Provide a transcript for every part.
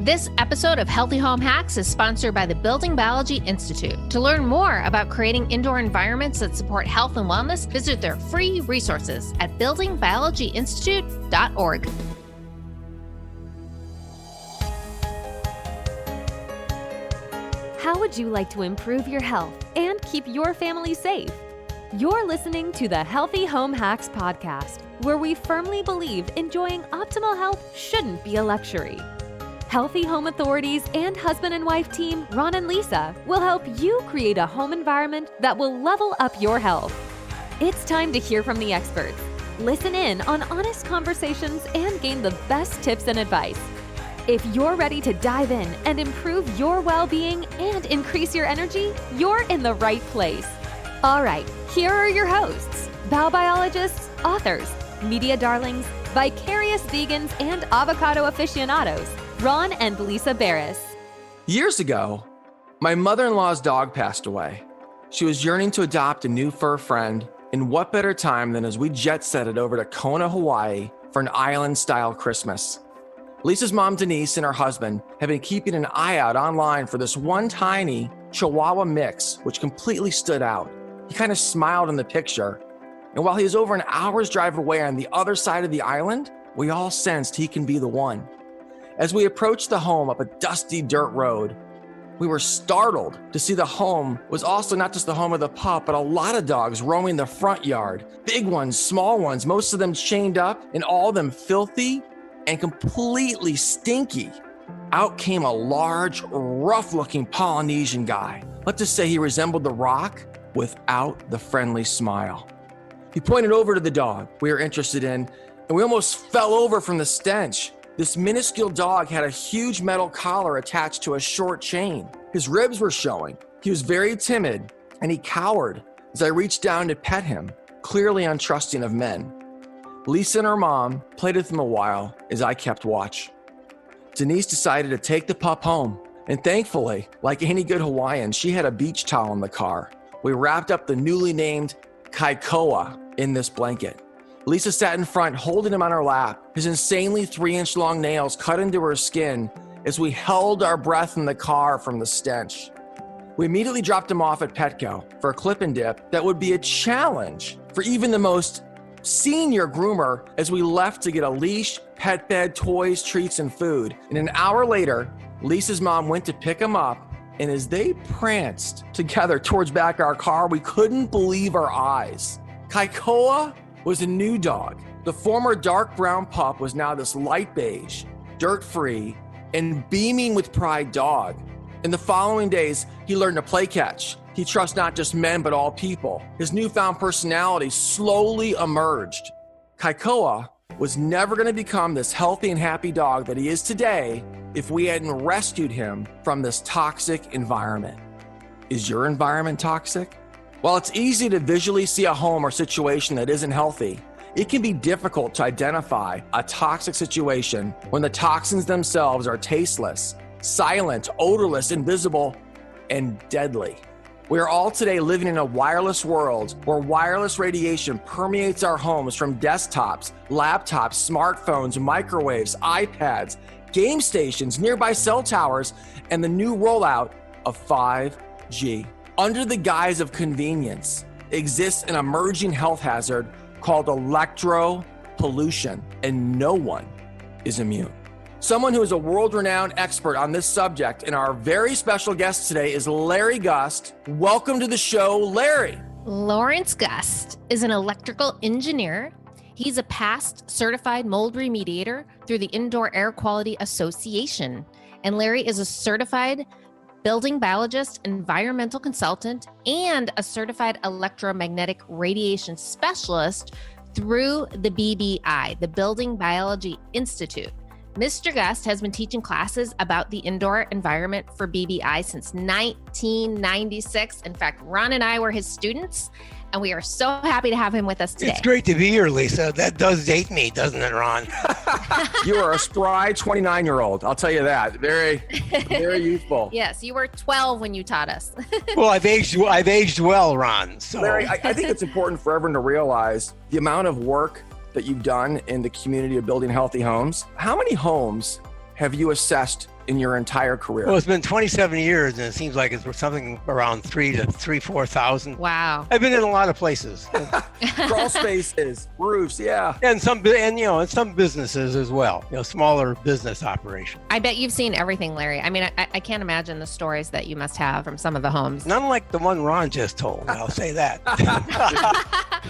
This episode of Healthy Home Hacks is sponsored by the Building Biology Institute. To learn more about creating indoor environments that support health and wellness, visit their free resources at buildingbiologyinstitute.org. How would you like to improve your health and keep your family safe? You're listening to the Healthy Home Hacks podcast, where we firmly believe enjoying optimal health shouldn't be a luxury. Healthy Home Authorities and husband and wife team Ron and Lisa will help you create a home environment that will level up your health. It's time to hear from the experts. Listen in on honest conversations and gain the best tips and advice. If you're ready to dive in and improve your well-being and increase your energy, you're in the right place. All right, here are your hosts, biobiologists, authors, media darlings, vicarious vegans, and avocado aficionados, Ron and Lisa Barris. Years ago, my mother-in-law's dog passed away. She was yearning to adopt a new fur friend, and what better time than as we jet-setted over to Kona, Hawaii for an island-style Christmas. Lisa's mom, Denise, and her husband have been keeping an eye out online for this one tiny Chihuahua mix, which completely stood out. He kind of smiled in the picture, and while he was over an hour's drive away on the other side of the island, we all sensed he can be the one. As we approached the home up a dusty dirt road, we were startled to see the home was also not just the home of the pup, but a lot of dogs roaming the front yard. Big ones, small ones, most of them chained up, and all of them filthy and completely stinky. Out came a large, rough-looking Polynesian guy. Let's just say he resembled the Rock without the friendly smile. He pointed over to the dog we were interested in, and we almost fell over from the stench. This minuscule dog had a huge metal collar attached to a short chain. His ribs were showing. He was very timid, and he cowered as I reached down to pet him, clearly untrusting of men. Lisa and her mom played with him a while as I kept watch. Denise decided to take the pup home, and thankfully, like any good Hawaiian, she had a beach towel in the car. We wrapped up the newly named Kaikoa in this blanket. Lisa sat in front, holding him on her lap, his insanely 3-inch long nails cut into her skin as we held our breath in the car from the stench. We immediately dropped him off at Petco for a clip and dip that would be a challenge for even the most senior groomer as we left to get a leash, pet bed, toys, treats, and food. And an hour later, Lisa's mom went to pick him up, and as they pranced together towards back our car, we couldn't believe our eyes. Kaikoa was a new dog. The former dark brown pup was now this light beige, dirt-free, and beaming with pride dog. In the following days, he learned to play catch. He trusts not just men, but all people. His newfound personality slowly emerged. Kaikoa was never going to become this healthy and happy dog that he is today if we hadn't rescued him from this toxic environment. Is your environment toxic? While it's easy to visually see a home or situation that isn't healthy, it can be difficult to identify a toxic situation when the toxins themselves are tasteless, silent, odorless, invisible, and deadly. We are all today living in a wireless world where wireless radiation permeates our homes from desktops, laptops, smartphones, microwaves, iPads, game stations, nearby cell towers, and the new rollout of 5G. Under the guise of convenience exists an emerging health hazard called electropollution, and no one is immune. Someone who is a world-renowned expert on this subject and our very special guest today is Larry Gust. Welcome to the show, Larry. Lawrence Gust is an electrical engineer. He's a past certified mold remediator through the Indoor Air Quality Association. And Larry is a certified building biologist, environmental consultant, and a certified electromagnetic radiation specialist through the BBI, the Building Biology Institute. Mr. Gust has been teaching classes about the indoor environment for BBI since 1996. In fact, Ron and I were his students, and we are so happy to have him with us today. It's great to be here, Lisa. That does date me, doesn't it, Ron? You are a spry 29-year-old. I'll tell you that. Very, very youthful. Yes, you were 12 when you taught us. Well, I've aged well, Ron. So. Larry, I think it's important for everyone to realize the amount of work that you've done in the community of building healthy homes. How many homes have you assessed in your entire career? Well, it's been 27 years, and it seems like it's something around 4,000. Wow. I've been in a lot of places, Crawl spaces, roofs, yeah. and some businesses as well. Smaller business operations. I bet you've seen everything, Larry. I mean, I can't imagine the stories that you must have from some of the homes. None like the one Ron just told. I'll say that.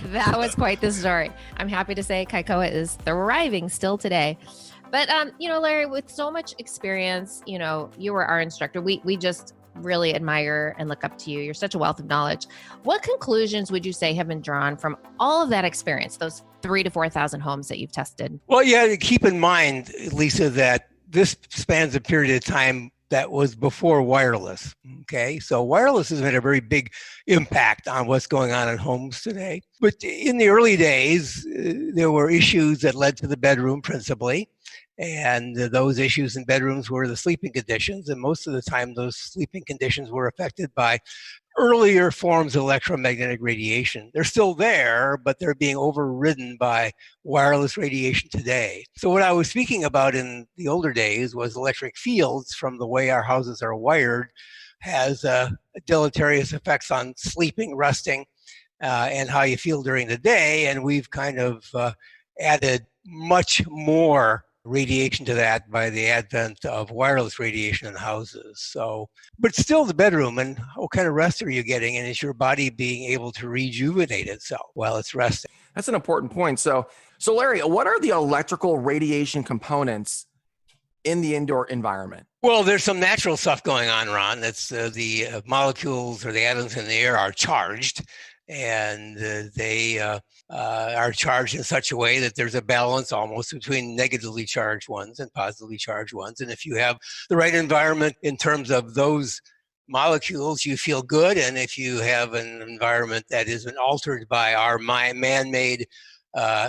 That was quite the story. I'm happy to say Kaikoa is thriving still today. But, Larry, with so much experience, you were our instructor. We just really admire and look up to you. You're such a wealth of knowledge. What conclusions would you say have been drawn from all of that experience, those 3,000 to 4,000 homes that you've tested? Well, yeah, keep in mind, Lisa, that this spans a period of time that was before wireless. Okay, so wireless has had a very big impact on what's going on in homes today. But in the early days, there were issues that led to the bedroom principally. And those issues in bedrooms were the sleeping conditions. And most of the time, those sleeping conditions were affected by earlier forms of electromagnetic radiation. They're still there, but they're being overridden by wireless radiation today. So what I was speaking about in the older days was electric fields from the way our houses are wired has deleterious effects on sleeping, resting, and how you feel during the day. And we've kind of added much more radiation to that by the advent of wireless radiation in houses. So, but still the bedroom, and what kind of rest are you getting? And is your body being able to rejuvenate itself while it's resting? That's an important point. So Larry, what are the electrical radiation components in the indoor environment? Well, there's some natural stuff going on, Ron. That's the molecules or the atoms in the air are charged, and they are charged in such a way that there's a balance almost between negatively charged ones and positively charged ones. And if you have the right environment in terms of those molecules, you feel good. And if you have an environment that has been altered by our man-made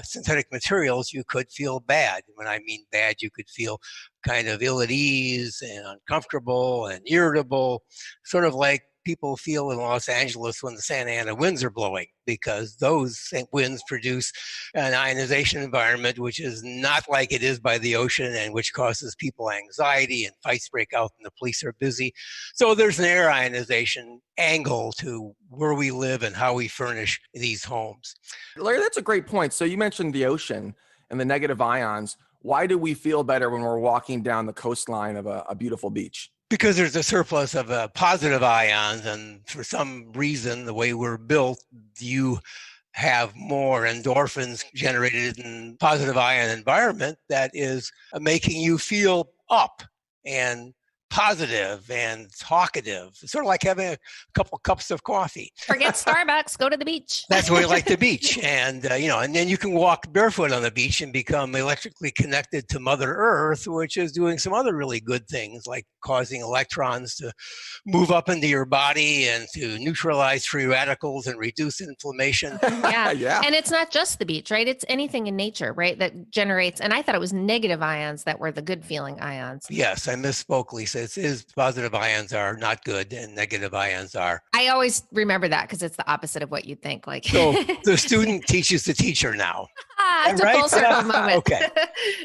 synthetic materials, you could feel bad. When I mean bad, you could feel kind of ill at ease and uncomfortable and irritable, sort of like people feel in Los Angeles when the Santa Ana winds are blowing, because those winds produce an ionization environment which is not like it is by the ocean, and which causes people anxiety, and fights break out and the police are busy. So there's an air ionization angle to where we live and how we furnish these homes. Larry, that's a great point. So you mentioned the ocean and the negative ions. Why do we feel better when we're walking down the coastline of a beautiful beach? Because there's a surplus of positive ions, and for some reason, the way we're built, you have more endorphins generated in positive ion environment that is making you feel up and positive and talkative. It's sort of like having a couple cups of coffee. Forget Starbucks, go to the beach. That's why I like the beach. And, and then you can walk barefoot on the beach and become electrically connected to Mother Earth, which is doing some other really good things, like causing electrons to move up into your body and to neutralize free radicals and reduce inflammation. Yeah. Yeah. And it's not just the beach, right? It's anything in nature, right? That generates, and I thought it was negative ions that were the good feeling ions. Yes, I misspoke, Lisa. It is positive ions are not good and negative ions are. I always remember that because it's the opposite of what you think. Like, So the student teaches the teacher now. it's right? a full circle moment. Okay.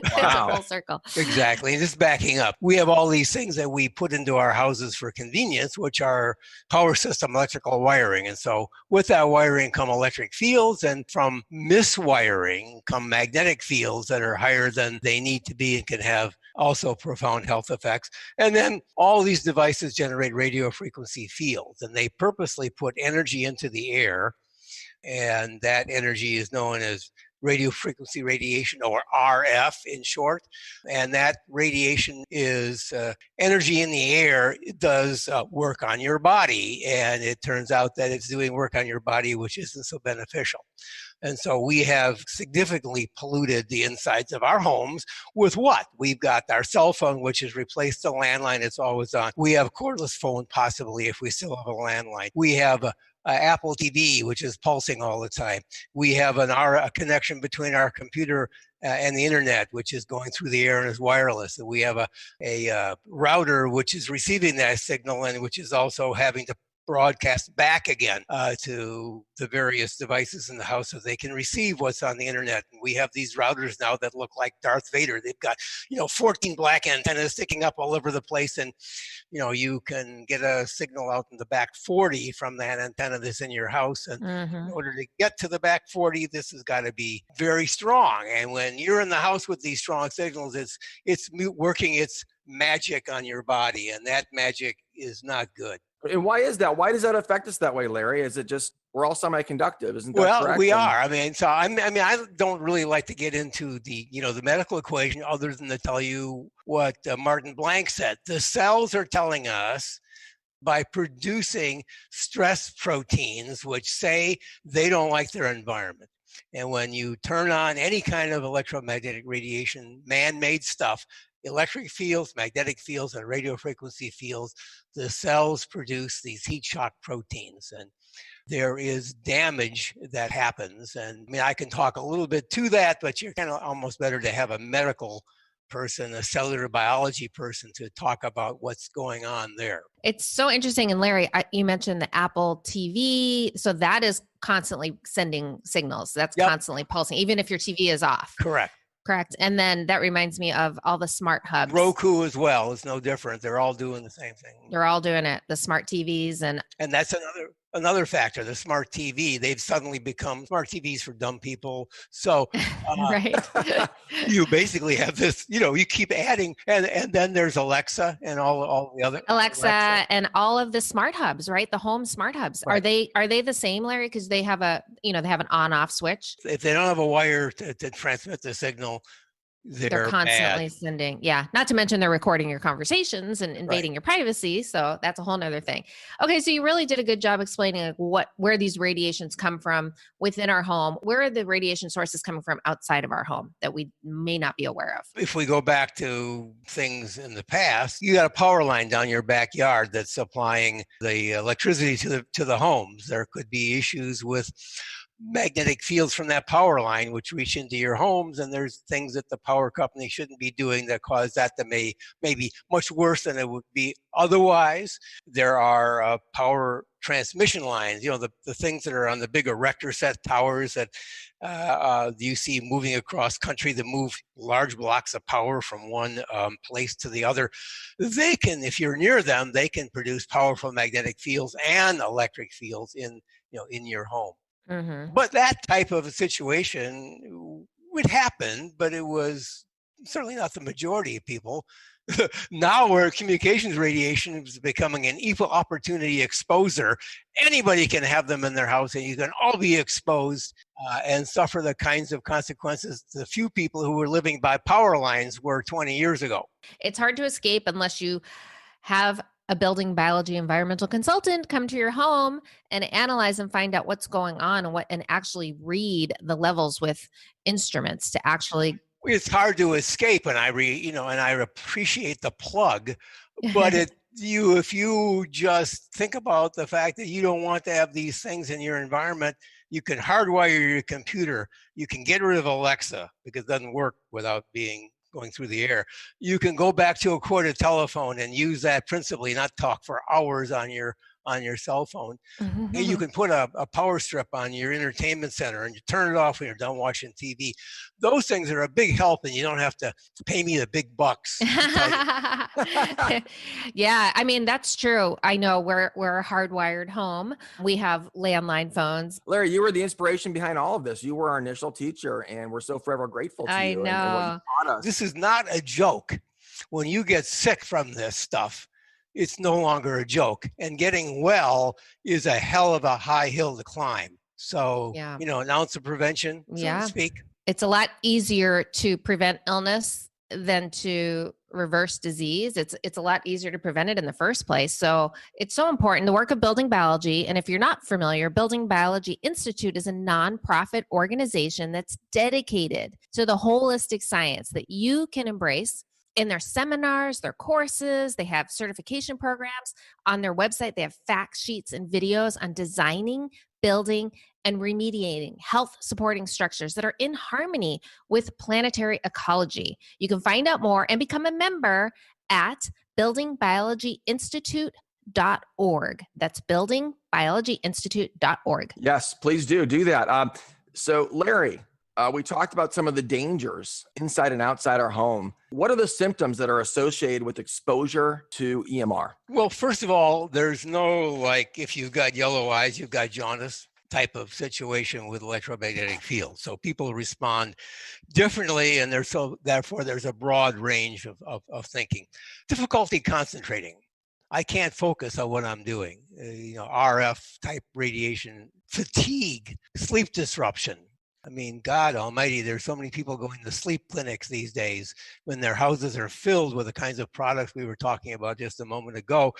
It's Wow. a full circle. Exactly. And just backing up, we have all these things that we put into our houses for convenience, which are power system electrical wiring. And so with that wiring come electric fields, and from miswiring come magnetic fields that are higher than they need to be and can have also profound health effects. And then all these devices generate radio frequency fields, and they purposely put energy into the air. And that energy is known as radio frequency radiation, or RF in short. And that radiation is energy in the air. It does work on your body. And it turns out that it's doing work on your body which isn't so beneficial. And so we have significantly polluted the insides of our homes with what? We've got our cell phone, which has replaced the landline. It's always on. We have cordless phone, possibly, if we still have a landline. We have Apple TV, which is pulsing all the time. We have a connection between our computer and the internet, which is going through the air and is wireless. And we have a router which is receiving that signal and which is also having to broadcast back again to the various devices in the house so they can receive what's on the internet. And we have these routers now that look like Darth Vader. They've got, 14 black antennas sticking up all over the place. And, you can get a signal out in the back 40 from that antenna that's in your house. And in order to get to the back 40, this has got to be very strong. And when you're in the house with these strong signals, it's working its magic on your body. And that magic is not good. And why is that? Why does that affect us that way, Larry? Is it just we're all semi-conductive? Isn't that correct? Well, we are. I don't really like to get into the medical equation other than to tell you what Martin Blank said. The cells are telling us by producing stress proteins, which say they don't like their environment. And when you turn on any kind of electromagnetic radiation, man-made stuff, electric fields, magnetic fields, and radiofrequency fields, the cells produce these heat shock proteins. And there is damage that happens. And I can talk a little bit to that, but you're kind of almost better to have a medical person, a cellular biology person, to talk about what's going on there. It's so interesting. And Larry, you mentioned the Apple TV. So that is constantly sending signals. That's constantly pulsing, even if your TV is off. Correct. And then that reminds me of all the smart hubs. Roku as well is no different. They're all doing the same thing. They're all doing it. The smart TVs. And that's another factor, the smart TV. They've suddenly become smart TVs for dumb people. So right. You basically have this, you keep adding, and then there's Alexa and all the other Alexa and all of the smart hubs, right? The home smart hubs. Right. Are they the same, Larry? Because they have they have an on-off switch. If they don't have a wire to transmit the signal, they're constantly bad. sending. Yeah. Not to mention they're recording your conversations and invading your privacy. So that's a whole nother thing. Okay. So you really did a good job explaining where these radiations come from within our home. Where are the radiation sources coming from outside of our home that we may not be aware of? If we go back to things in the past, you got a power line down your backyard that's supplying the electricity to the homes. There could be issues with magnetic fields from that power line which reach into your homes, and there's things that the power company shouldn't be doing that cause that to maybe much worse than it would be otherwise. There are power transmission lines, the things that are on the big erector set towers that you see moving across country that move large blocks of power from one place to the other. They can, if you're near them, they can produce powerful magnetic fields and electric fields in your home. Mm-hmm. But that type of a situation would happen, but it was certainly not the majority of people. Now where communications radiation is becoming an equal opportunity exposure, anybody can have them in their house and you can all be exposed and suffer the kinds of consequences the few people who were living by power lines were 20 years ago. It's hard to escape unless you have a building biology environmental consultant come to your home and analyze and find out what's going on and actually read the levels with instruments to actually. It's hard to escape, and I appreciate the plug, but if you just think about the fact that you don't want to have these things in your environment, you can hardwire your computer. You can get rid of Alexa because it doesn't work without going through the air. You can go back to a corded telephone and use that principally, not talk for hours on your cell phone. Mm-hmm. And you can put a power strip on your entertainment center and you turn it off when you're done watching TV. Those things are a big help, and you don't have to pay me the big bucks. Yeah, that's true. I know we're a hardwired home. We have landline phones. Larry, you were the inspiration behind all of this. You were our initial teacher, and we're so forever grateful to you. I know. And what you taught us. This is not a joke. When you get sick from this stuff, it's no longer a joke. And getting well is a hell of a high hill to climb. So, an ounce of prevention, so to speak. It's a lot easier to prevent illness than to reverse disease. It's a lot easier to prevent it in the first place. So it's so important. The work of Building Biology, and if you're not familiar, Building Biology Institute is a nonprofit organization that's dedicated to the holistic science that you can embrace. In their seminars, their courses, they have certification programs. On their website, they have fact sheets and videos on designing, building, and remediating health supporting structures that are in harmony with planetary ecology. You can find out more and become a member at buildingbiologyinstitute.org. buildingbiologyinstitute.org. That's buildingbiologyinstitute.org. Yes, please do that. So Larry, we talked about some of the dangers inside and outside our home. What are the symptoms that are associated with exposure to EMR? Well, first of all, there's no, like, if you've got yellow eyes, you've got jaundice type of situation with electromagnetic fields. So people respond differently, and therefore there's a broad range of thinking. Difficulty concentrating. I can't focus on what I'm doing. RF type radiation, fatigue, sleep disruption. I mean, God almighty, there's so many people going to sleep clinics these days when their houses are filled with the kinds of products we were talking about just a moment ago.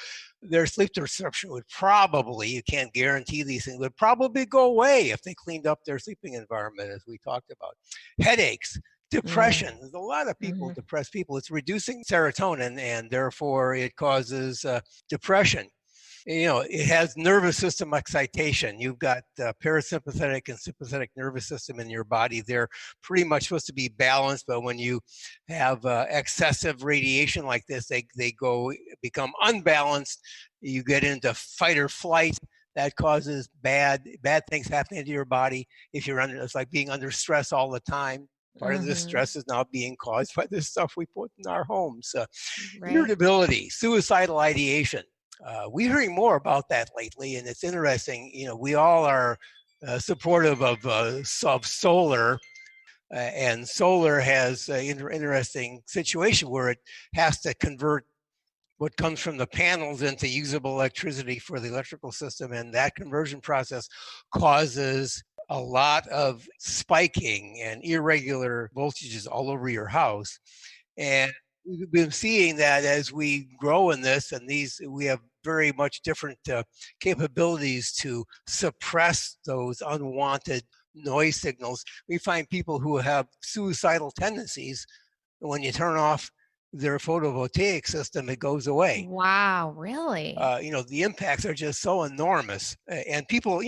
Their sleep disruption would probably, you can't guarantee these things, would probably go away if they cleaned up their sleeping environment, as we talked about. Headaches, depression. There's a lot of people, depressed people. It's reducing serotonin, and therefore it causes depression. It has nervous system excitation. You've got parasympathetic and sympathetic nervous system in your body. They're pretty much supposed to be balanced, but when you have excessive radiation like this, they become unbalanced. You get into fight or flight. That causes bad things happening to your body. If you're it's like being under stress all the time. Part of the stress is now being caused by this stuff we put in our homes. Irritability, suicidal ideation. We're hearing more about that lately, and it's interesting. We all are supportive of solar, and solar has an interesting situation where it has to convert what comes from the panels into usable electricity for the electrical system, and that conversion process causes a lot of spiking and irregular voltages all over your house. And we've been seeing that as we grow in this, and we have very much different capabilities to suppress those unwanted noise signals. We find people who have suicidal tendencies, when you turn off their photovoltaic system, it goes away. Wow, really? The impacts are just so enormous, and people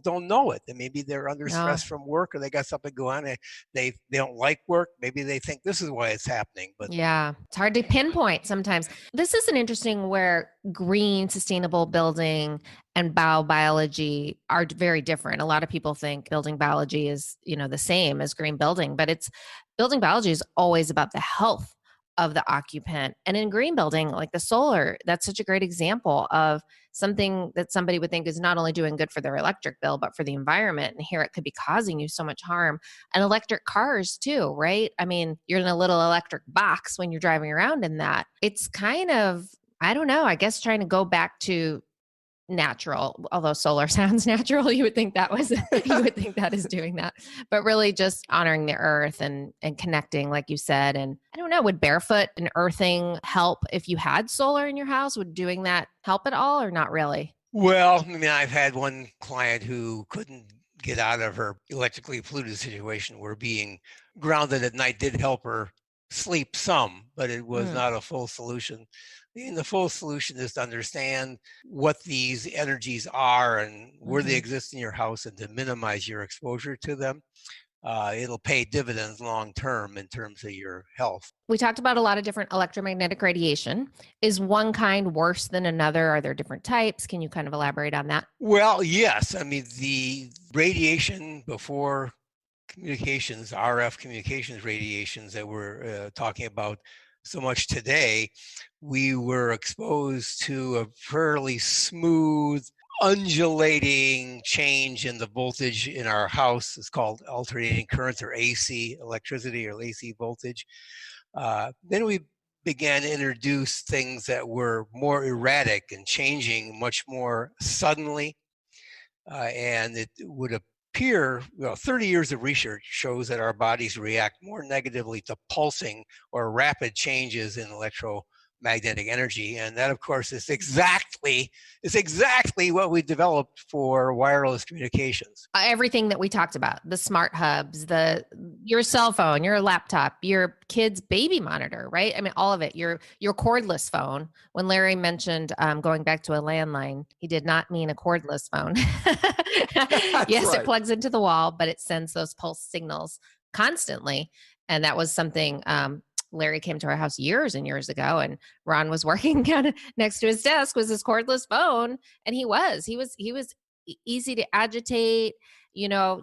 don't know it. And maybe they're under stress from work, or they got something going on, and they don't like work. Maybe they think this is why it's happening. But yeah, it's hard to pinpoint sometimes. This is an interesting where green, sustainable building and biology are very different. A lot of people think building biology is, the same as green building, but building biology is always about the health of the occupant. And in green building, like the solar, that's such a great example of something that somebody would think is not only doing good for their electric bill, but for the environment. And here it could be causing you so much harm. And electric cars too, right? I mean, you're in a little electric box when you're driving around in that. It's kind of, I don't know, I guess trying to go back to natural, although solar sounds natural, you would think that is doing that, but really just honoring the earth and connecting, like you said. And I don't know, would barefoot and earthing help if you had solar in your house? Would doing that help at all, or not really? Well, I mean, I've had one client who couldn't get out of her electrically polluted situation, where being grounded at night did help her sleep some, but it was not a full solution. And the full solution is to understand what these energies are and where they exist in your house, and to minimize your exposure to them. It'll pay dividends long term in terms of your health. We talked about a lot of different electromagnetic radiation. Is one kind worse than another? Are there different types? Can you kind of elaborate on that? Well, yes. I mean, the radiation before communications, RF communications radiations that we're talking about so much today, we were exposed to a fairly smooth, undulating change in the voltage in our house. It's called alternating currents, or AC, electricity, or AC voltage. Then we began to introduce things that were more erratic and changing much more suddenly. And it would appear, 30 years of research shows that our bodies react more negatively to pulsing or rapid changes in electromagnetic energy. And that, of course, is exactly what we developed for wireless communications. Everything that we talked about, the smart hubs, your cell phone, your laptop, your kid's baby monitor, right? I mean, all of it, your cordless phone. When Larry mentioned going back to a landline, he did not mean a cordless phone. Yes, right. It plugs into the wall, but it sends those pulse signals constantly. And that was something Larry came to our house years and years ago, and Ron was working kind of next to his desk was his cordless phone. And he was easy to agitate,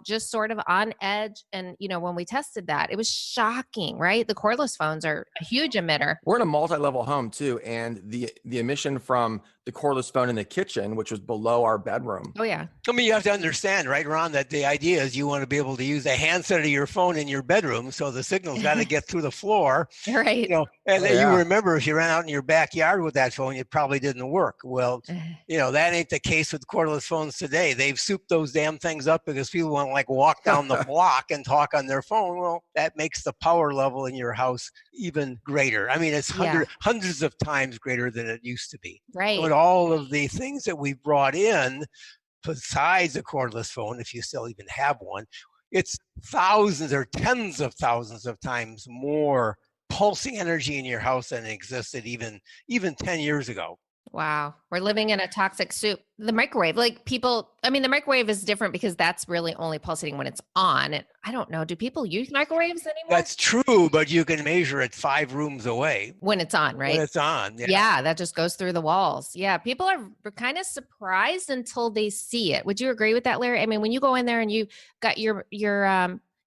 just sort of on edge. And, when we tested that, it was shocking, right? The cordless phones are a huge emitter. We're in a multi-level home too. And the emission from the cordless phone in the kitchen, which was below our bedroom. Oh yeah. I mean, you have to understand, right, Ron, that the idea is you want to be able to use the handset of your phone in your bedroom. So the signal's got to get through the floor. Right. And you remember if you ran out in your backyard with that phone, it probably didn't work. Well, that ain't the case with cordless phones today. They've souped those damn things up because people want to walk down the block and talk on their phone. Well, that makes the power level in your house even greater. I mean, it's hundreds of times greater than it used to be. Right. With all of the things that we've brought in, besides a cordless phone, if you still even have one, it's thousands or tens of thousands of times more pulsing energy in your house than existed even 10 years ago. Wow. We're living in a toxic soup. The microwave, the microwave is different because that's really only pulsating when it's on. And I don't know, do people use microwaves anymore? That's true, but you can measure it 5 rooms away. When it's on, right? When it's on. Yeah, that just goes through the walls. Yeah, people are kind of surprised until they see it. Would you agree with that, Larry? I mean, when you go in there and you got your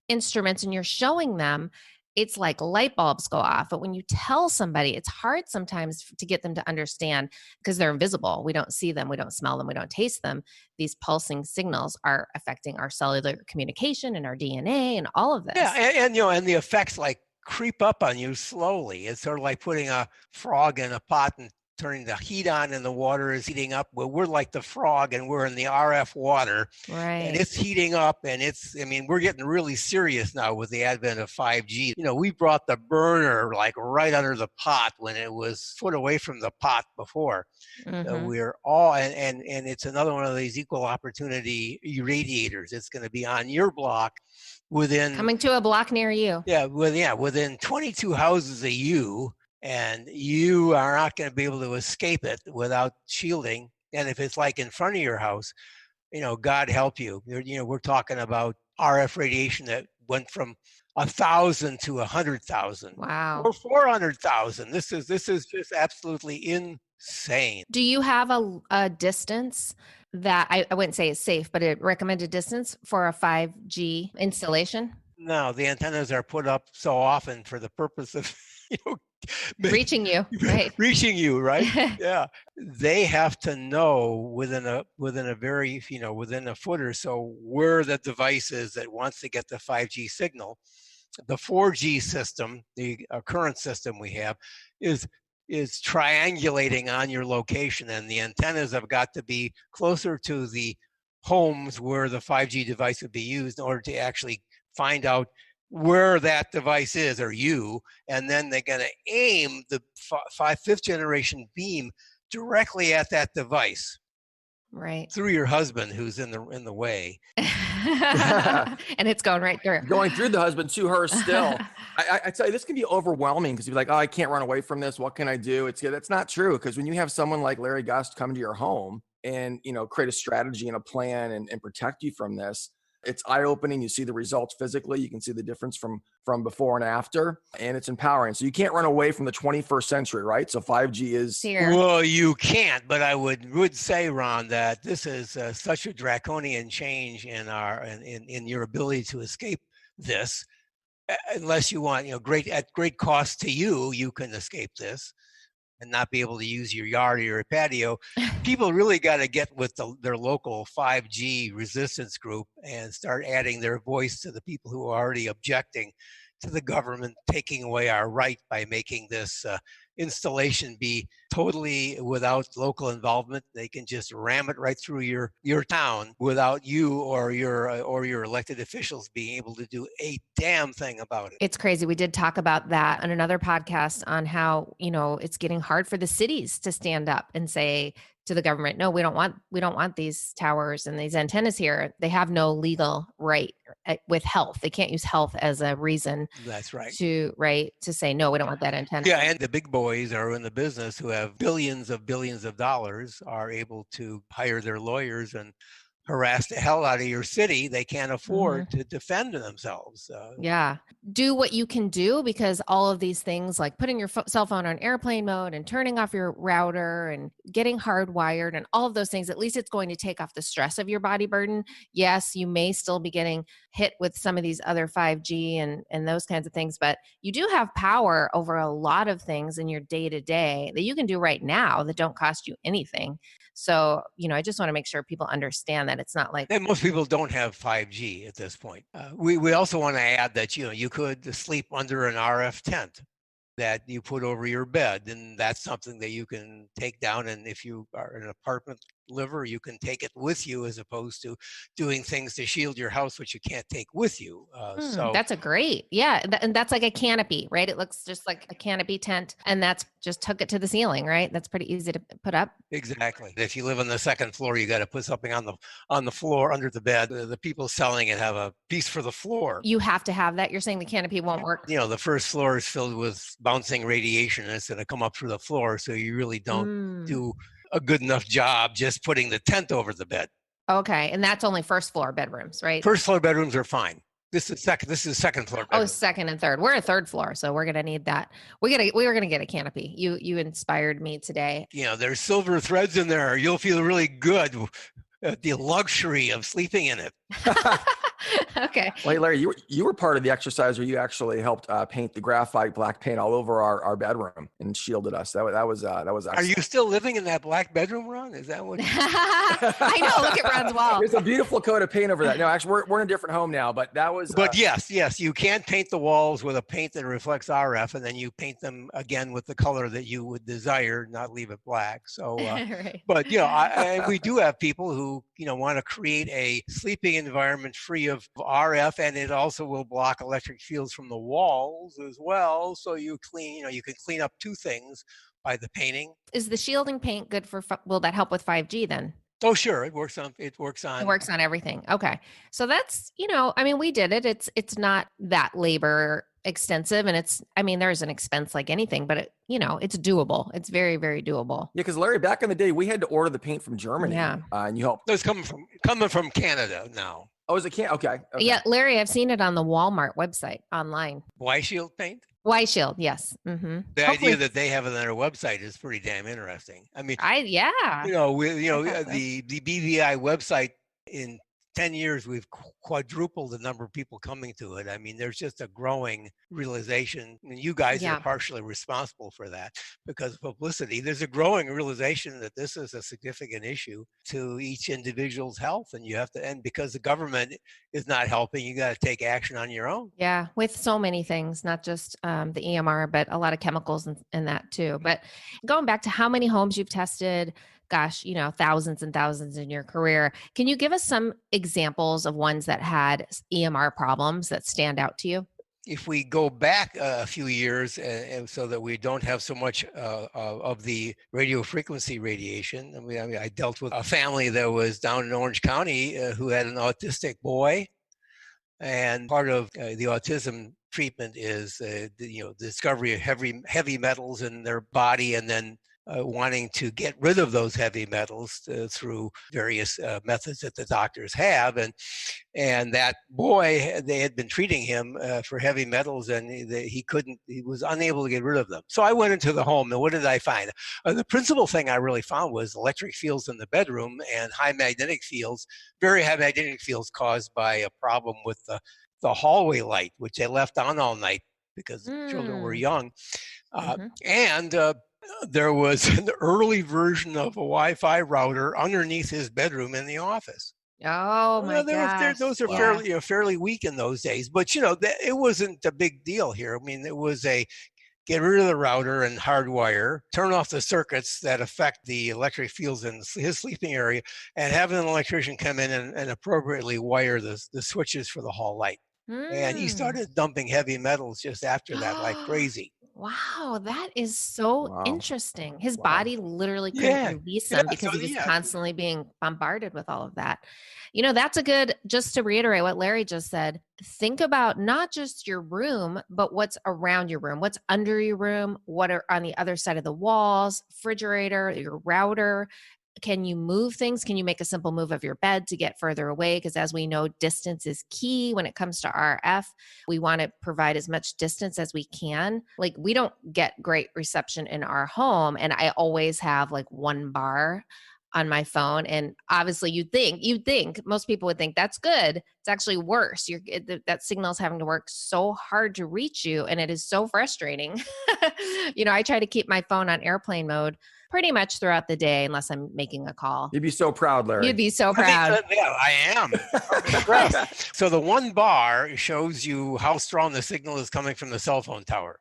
instruments and you're showing them, it's like light bulbs go off. But when you tell somebody, it's hard sometimes to get them to understand because they're invisible. We don't see them. We don't smell them. We don't taste them. These pulsing signals are affecting our cellular communication and our DNA and all of this. Yeah. And the effects creep up on you slowly. It's sort of like putting a frog in a pot and turning the heat on and the water is heating up. Well, we're like the frog and we're in the RF water. Right. And it's heating up and we're getting really serious now with the advent of 5G. We brought the burner right under the pot when it was foot away from the pot before. Mm-hmm. So we're all, and it's another one of these equal opportunity radiators. It's going to be on your block coming to a block near you. Yeah. Within 22 houses of you. And you are not going to be able to escape it without shielding. And if it's in front of your house, God help you. We're talking about RF radiation that went from 1,000 to 100,000. Wow. Or 400,000. This is just absolutely insane. Do you have a distance that I wouldn't say is safe, but a recommended distance for a 5G installation? No, the antennas are put up so often for the purpose of reaching you, right? Reaching you, right? Yeah. They have to know within a very, within a foot or so where the device is that wants to get the 5G signal. The 4G system, the current system we have, is triangulating on your location, and the antennas have got to be closer to the homes where the 5G device would be used in order to actually find out where that device is, or you, and then they're going to aim the 5th generation beam directly at that device, right, through your husband who's in the way. And it's going right through. Going through the husband to her still. I tell you, this can be overwhelming because you're like, oh, I can't run away from this. What can I do? That's not true, because when you have someone like Larry Gust come to your home and create a strategy and a plan and protect you from this, it's eye-opening. You see the results physically. You can see the difference from before and after, and it's empowering. So you can't run away from the 21st century, right? So 5G is here. Well, you can't, but I would say, Ron, that this is such a draconian change in your ability to escape this. Unless you want, at great cost to you, you can escape this and not be able to use your yard or your patio. People really got to get with their local 5G resistance group and start adding their voice to the people who are already objecting to the government taking away our right by making this installation be totally without local involvement. They can just ram it right through your town without you or your elected officials being able to do a damn thing about it. It's crazy. We did talk about that on another podcast on how, it's getting hard for the cities to stand up and say to the government, no, we don't want these towers and these antennas here. They have no legal right with health. They can't use health as a reason. That's right. To say, no, we don't want that antenna. Yeah. And the big boys are in the business who have billions of dollars are able to hire their lawyers and harass the hell out of your city, they can't afford Mm-hmm. to defend themselves. Yeah. Do what you can do, because all of these things like putting your cell phone on airplane mode and turning off your router and getting hardwired and all of those things, at least it's going to take off the stress of your body burden. Yes, you may still be getting hit with some of these other 5G and those kinds of things, but you do have power over a lot of things in your day to day that you can do right now that don't cost you anything. So, I just want to make sure people understand that it's not like. And most people don't have 5G at this point. We also want to add that, you could sleep under an RF tent that you put over your bed, and that's something that you can take down. And if you are an apartment liver, you can take it with you, as opposed to doing things to shield your house, which you can't take with you. So That's a great, yeah. And that's like a canopy, right? It looks just like a canopy tent, and that's just hook it to the ceiling, right? That's pretty easy to put up. exactly. If you live on the second floor, you got to put something on the floor under the bed. The people selling it have a piece for the floor. You have to have that. You're saying the canopy won't work? The first floor is filled with bouncing radiation, and it's going to come up through the floor. So you really don't do a good enough job just putting the tent over the bed. Okay. And that's only first floor bedrooms, right? First floor bedrooms are fine. This is second floor bedroom. Oh, second and third. We're a third floor, so we're gonna need that. We were gonna get a canopy. You inspired me today. There's silver threads in there. You'll feel really good at the luxury of sleeping in it. Okay. Well, hey, Larry, you were part of the exercise where you actually helped paint the graphite black paint all over our bedroom and shielded us. That was excellent. Are you still living in that black bedroom, Ron? Is that what? I know. Look at Ron's wall. There's a beautiful coat of paint over that. No, actually, we're in a different home now, but that was. But yes, you can paint the walls with a paint that reflects RF, and then you paint them again with the color that you would desire, not leave it black. So, Right. but we do have people who want to create a sleeping environment free of RF, and it also will block electric fields from the walls as well. So you can clean up two things by the painting. Is the shielding paint good for? Will that help with 5G then? Oh, sure. It works on It works on everything. Okay. So that's, we did it. It's not that labor extensive, and there's an expense like anything, but it's doable. It's very, very doable. Yeah. Cause Larry, back in the day, we had to order the paint from Germany. Yeah. And you helped. It's coming from Canada now. Oh, is it can? Okay. Yeah. Larry, I've seen it on the Walmart website online. Y-Shield paint? Y-Shield. Yes. Mm-hmm. The idea that they have it on their website is pretty damn interesting. The BVI website, in 10 years, we've quadrupled the number of people coming to it. There's just a growing realization, and you guys are partially responsible for that because of publicity. There's a growing realization that this is a significant issue to each individual's health, and and because the government is not helping, you got to take action on your own. Yeah, with so many things, not just the EMR, but a lot of chemicals and that too. But going back to how many homes you've tested, gosh, thousands and thousands in your career. Can you give us some examples of ones that had EMR problems that stand out to you? If we go back a few years, and so that we don't have so much of the radiofrequency radiation, I dealt with a family that was down in Orange County who had an autistic boy, and part of the autism treatment is the discovery of heavy metals in their body, and then wanting to get rid of those heavy metals through various methods that the doctors have. And that boy, they had been treating him for heavy metals, and he was unable to get rid of them. So I went into the home, and what did I find? The principal thing I really found was electric fields in the bedroom and high magnetic fields, very high magnetic fields caused by a problem with the hallway light, which they left on all night because the children were young. And there was an early version of a Wi-Fi router underneath his bedroom in the office. Oh my gosh. Those are fairly weak in those days, but it wasn't a big deal here. It was get rid of the router and hardwire, turn off the circuits that affect the electric fields in his sleeping area, and have an electrician come in and appropriately wire the switches for the hall light. And he started dumping heavy metals just after that, like crazy. Wow, that is so interesting. His body literally couldn't release them because he was constantly being bombarded with all of that. That's just to reiterate what Larry just said, think about not just your room, but what's around your room, what's under your room, what are on the other side of the walls, refrigerator, your router, Can you move things? Can you make a simple move of your bed to get further away? Because as we know, distance is key when it comes to RF. We want to provide as much distance as we can. Like, we don't get great reception in our home, and I always have like one bar on my phone. And obviously you'd think most people would think that's good. It's actually worse. That signal's having to work so hard to reach you. And it is so frustrating. I try to keep my phone on airplane mode pretty much throughout the day, unless I'm making a call. You'd be so proud, Larry. You'd be so proud. Yeah, I am. So the one bar shows you how strong the signal is coming from the cell phone tower.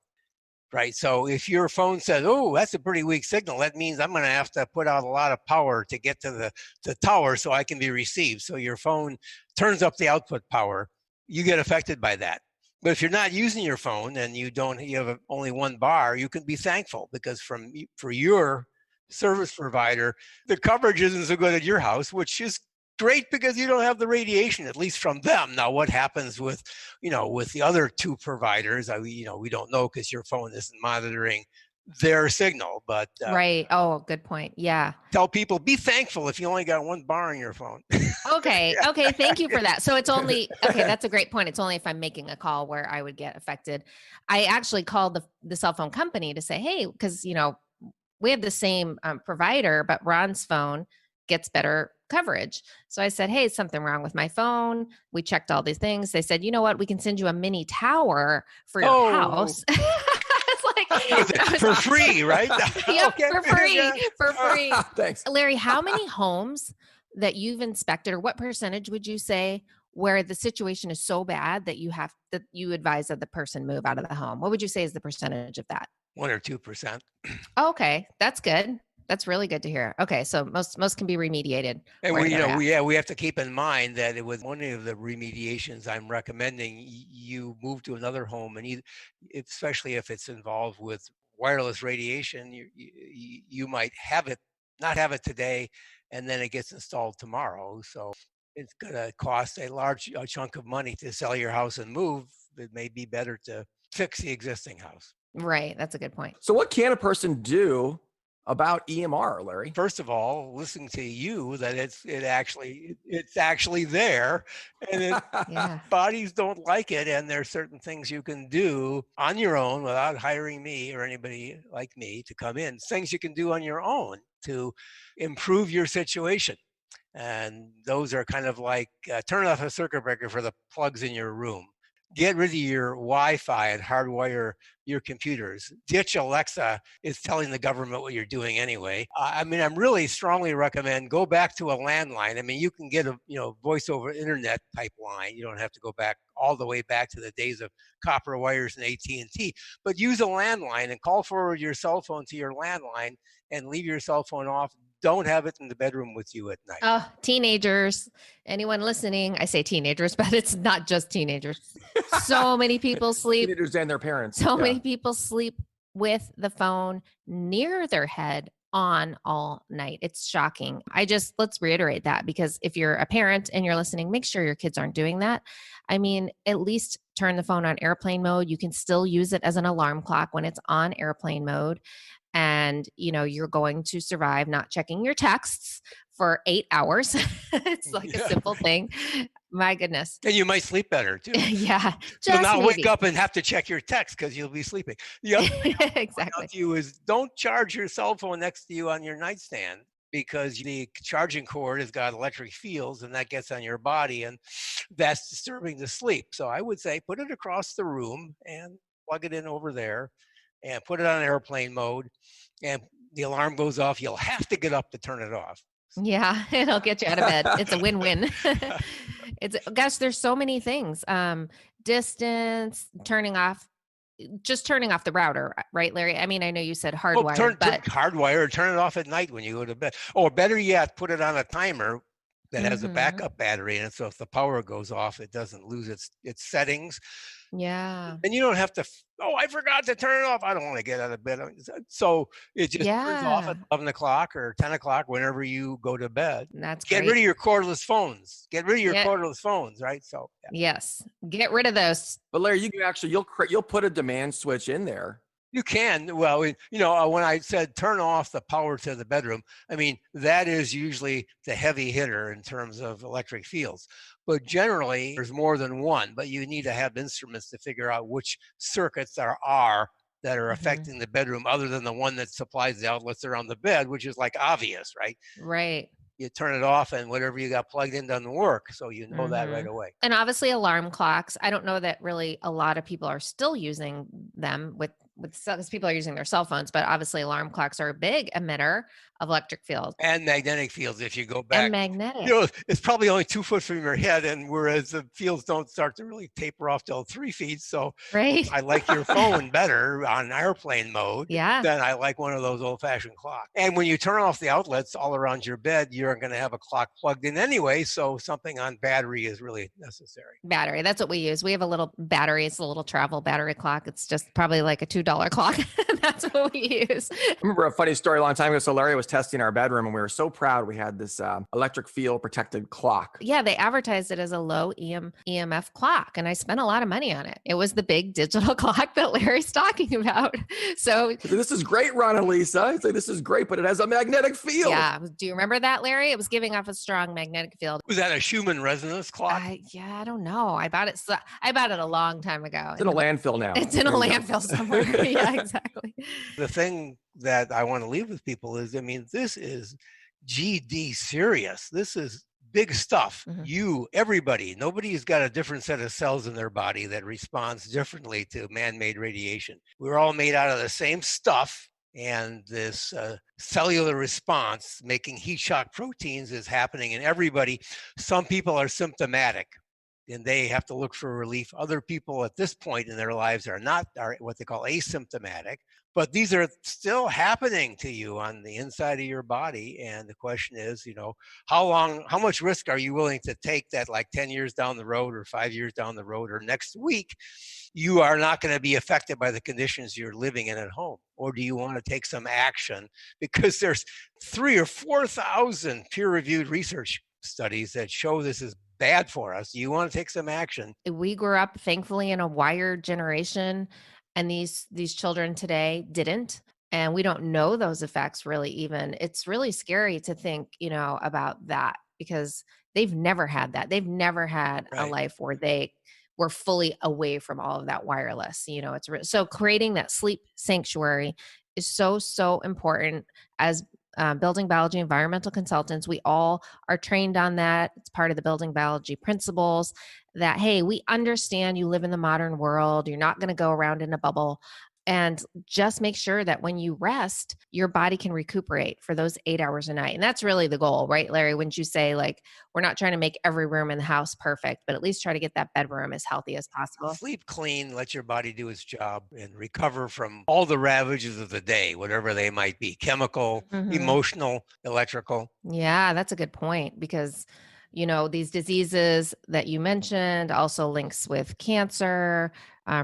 Right. So if your phone says, oh, that's a pretty weak signal, that means I'm going to have to put out a lot of power to get to the tower so I can be received. So your phone turns up the output power. You get affected by that. But if you're not using your phone and you have only one bar, you can be thankful, because for your service provider, the coverage isn't so good at your house, which is great because you don't have the radiation, at least from them. Now, what happens with the other two providers, we don't know, because your phone isn't monitoring their signal. But right. Oh, good point. Yeah. Tell people, be thankful if you only got one bar on your phone. Okay. Okay. Thank you for that. So it's only, okay, that's a great point. It's only if I'm making a call where I would get affected. I actually called the cell phone company to say, hey, because, we have the same provider, but Ron's phone gets better coverage. So I said, hey, is something wrong with my phone? We checked all these things. They said, you know what? We can send you a mini tower for your house. It's like for free, right? Yep, okay. For free. Thanks. Larry, how many homes that you've inspected, or what percentage would you say where the situation is so bad that you advise that the person move out of the home? What would you say is the percentage of that? 1 or 2%. Okay, that's good. That's really good to hear. Okay, so most can be remediated. And we have to keep in mind that it was one of the remediations I'm recommending. You move to another home, and especially if it's involved with wireless radiation, you might not have it today, and then it gets installed tomorrow. So it's going to cost a large chunk of money to sell your house and move. It may be better to fix the existing house. Right. That's a good point. So what can a person do about EMR, Larry? First of all, listen to you that it's actually there, and bodies don't like it, and there's certain things you can do on your own without hiring me or anybody like me to come in. Things you can do on your own to improve your situation. And those are kind of like turn off a circuit breaker for the plugs in your room. Get rid of your Wi-Fi and hardwire your computers. Ditch Alexa is telling the government what you're doing anyway. I'm really strongly recommend go back to a landline. You can get a voice over internet type line. You don't have to go back all the way back to the days of copper wires and AT&T. But use a landline and call forward your cell phone to your landline and leave your cell phone off. Don't have it in the bedroom with you at night. Oh, teenagers, anyone listening, I say teenagers, but it's not just teenagers. So many people sleep. Teenagers and their parents. So many people sleep with the phone near their head on all night. It's shocking. Let's reiterate that, because if you're a parent and you're listening, make sure your kids aren't doing that. At least turn the phone on airplane mode. You can still use it as an alarm clock when it's on airplane mode. And, you're going to survive not checking your texts for 8 hours. It's like a simple thing. My goodness. And you might sleep better too. Yeah. So not wake up and have to check your text because you'll be sleeping. The other thing exactly. to you is don't charge your cell phone next to you on your nightstand, because the charging cord has got electric fields and that gets on your body, and that's disturbing the sleep. So I would say put it across the room and plug it in over there and put it on airplane mode, and the alarm goes off. You'll have to get up to turn it off. Yeah, it'll get you out of bed. It's a win-win. There's so many things. Distance, turning off the router, right, Larry? I know you said hardwire, but hardwire, turn it off at night when you go to bed. Or better yet, put it on a timer that has a backup battery in it. So if the power goes off, it doesn't lose its settings. Yeah. And you don't have to, I forgot to turn it off. I don't want to get out of bed. So it just turns off at 11 o'clock or 10 o'clock whenever you go to bed. That's Get rid of your cordless phones. Cordless phones, right? So yes, get rid of those. But Larry, you can you'll put a demand switch in there You can. Well, when I said turn off the power to the bedroom, I mean, that is usually the heavy hitter in terms of electric fields. But generally, there's more than one, but you need to have instruments to figure out which circuits there are that are affecting the bedroom other than the one that supplies the outlets around the bed, which is like obvious, right? Right. You turn it off and whatever you got plugged in doesn't work. So you know that right away. And obviously alarm clocks. I don't know that really a lot of people are still using them because people are using their cell phones, but obviously alarm clocks are a big emitter of electric fields. And magnetic fields, if you go back. And magnetic. It's probably only 2 foot from your head, and whereas the fields don't start to really taper off till 3 feet. So right. I like your phone better on airplane mode than I like one of those old-fashioned clocks. And when you turn off the outlets all around your bed, you're going to have a clock plugged in anyway, so something on battery is really necessary. Battery, that's what we use. We have a little battery. It's a little travel battery clock. It's just probably like a $2 clock. That's what we use. I remember a funny story a long time ago. So Larry was testing our bedroom and we were so proud we had this electric field protected clock. Yeah, they advertised it as a low EMF clock and I spent a lot of money on it. It was the big digital clock that Larry's talking about. So this is great, Ron and Lisa. I say this is great, but it has a magnetic field. Yeah. Do you remember that, Larry? It was giving off a strong magnetic field. Was that a Schumann resonance clock? I don't know. I bought it a long time ago. It's in a landfill now. It's in a landfill somewhere. Yeah, exactly. The thing that I want to leave with people is, I mean, this is GD serious. This is big stuff. Everybody, nobody's got a different set of cells in their body that responds differently to man-made radiation. We're all made out of the same stuff. And this cellular response, making heat shock proteins, is happening in everybody. Some people are symptomatic and they have to look for relief. Other people at this point in their lives are what they call asymptomatic, but these are still happening to you on the inside of your body. And the question is, how much risk are you willing to take that, like 10 years down the road or 5 years down the road or next week, you are not going to be affected by the conditions you're living in at home? Or do you want to take some action? Because there's 3,000 or 4,000 peer-reviewed research studies that show this is bad for us. You want to take some action. We grew up, thankfully, in a wired generation, and these children today didn't. And we don't know those effects really even. It's really scary to think, about that because they've never had that. They've never had a life where they were fully away from all of that wireless. So creating that sleep sanctuary is so, so important. As building biology environmental consultants, we all are trained on that. It's part of the building biology principles that, hey, we understand you live in the modern world. You're not going to go around in a bubble. And just make sure that when you rest, your body can recuperate for those 8 hours a night. And that's really the goal, right, Larry? Wouldn't you say, like, we're not trying to make every room in the house perfect, but at least try to get that bedroom as healthy as possible? Sleep clean, let your body do its job and recover from all the ravages of the day, whatever they might be, chemical, emotional, electrical. Yeah, that's a good point because these diseases that you mentioned also links with cancer,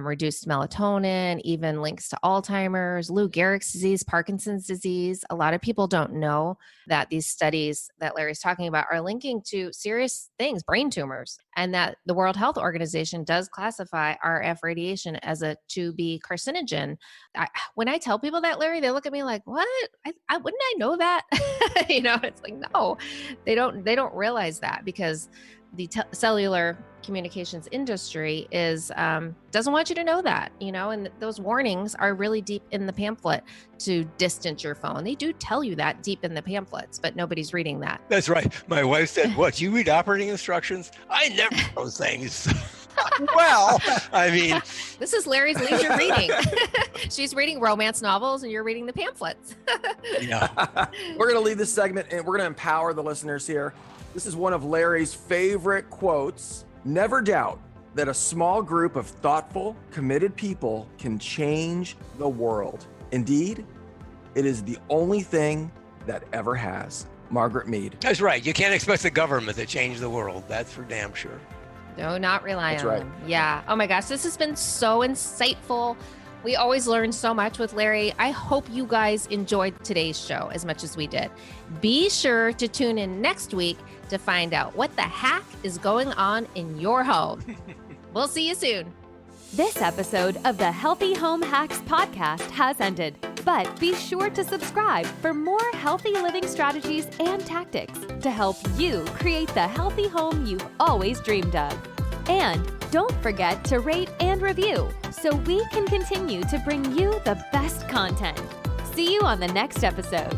reduced melatonin, even links to Alzheimer's, Lou Gehrig's disease, Parkinson's disease. A lot of people don't know that these studies that Larry's talking about are linking to serious things, brain tumors, and that the World Health Organization does classify RF radiation as a 2B carcinogen. When I tell people that, Larry, they look at me like, what? Wouldn't I know that? It's like, no, they don't realize that because the cellular communications industry doesn't want you to know that, and those warnings are really deep in the pamphlet to distance your phone. They do tell you that deep in the pamphlets, but nobody's reading that. That's right. My wife said, what, you read operating instructions? I never read those things. Well, I mean, this is Larry's leisure reading. She's reading romance novels and you're reading the pamphlets. We're going to leave this segment and we're going to empower the listeners here. This is one of Larry's favorite quotes. Never doubt that a small group of thoughtful, committed people can change the world. Indeed, it is the only thing that ever has. Margaret Mead. That's right. You can't expect the government to change the world. That's for damn sure. Do not rely on them. Yeah. Oh my gosh, this has been so insightful. We always learn so much with Larry. I hope you guys enjoyed today's show as much as we did. Be sure to tune in next week to find out what the heck is going on in your home. We'll see you soon. This episode of the Healthy Home Hacks podcast has ended, but be sure to subscribe for more healthy living strategies and tactics to help you create the healthy home you've always dreamed of. And don't forget to rate and review so we can continue to bring you the best content. See you on the next episode.